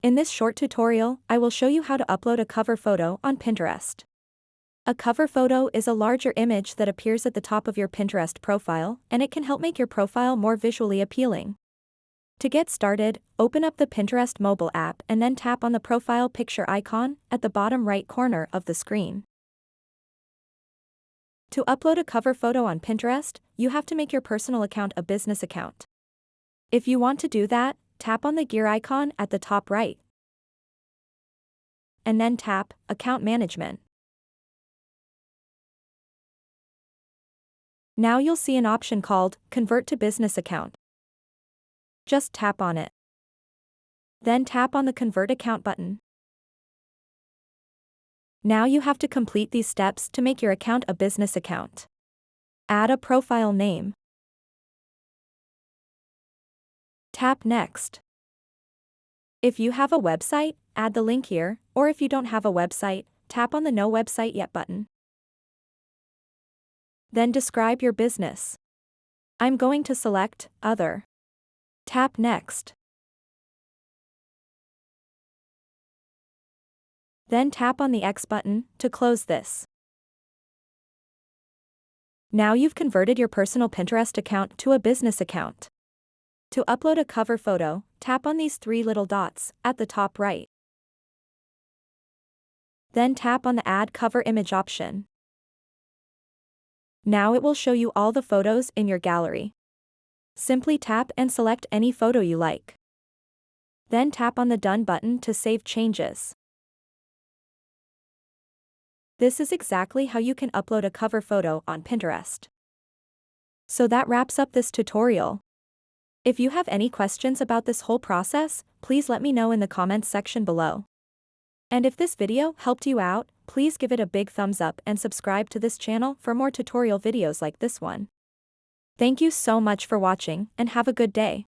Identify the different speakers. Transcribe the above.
Speaker 1: In this short tutorial, I will show you how to upload a cover photo on Pinterest. A cover photo is a larger image that appears at the top of your Pinterest profile, and it can help make your profile more visually appealing. To get started, open up the Pinterest mobile app and then tap on the profile picture icon at the bottom right corner of the screen. To upload a cover photo on Pinterest, you have to make your personal account a business account. If you want to do that, tap on the gear icon at the top right. And then tap Account Management. Now you'll see an option called Convert to Business Account. Just tap on it. Then tap on the Convert Account button. Now you have to complete these steps to make your account a business account. Add a profile name. Tap Next. If you have a website, add the link here, or if you don't have a website, tap on the No Website Yet button. Then describe your business. I'm going to select Other. Tap Next. Then tap on the X button to close this. Now you've converted your personal Pinterest account to a business account. To upload a cover photo, tap on these three little dots at the top right. Then tap on the Add Cover Image option. Now it will show you all the photos in your gallery. Simply tap and select any photo you like. Then tap on the Done button to save changes. This is exactly how you can upload a cover photo on Pinterest. So that wraps up this tutorial. If you have any questions about this whole process, please let me know in the comments section below. And if this video helped you out, please give it a big thumbs up and subscribe to this channel for more tutorial videos like this one. Thank you so much for watching and have a good day.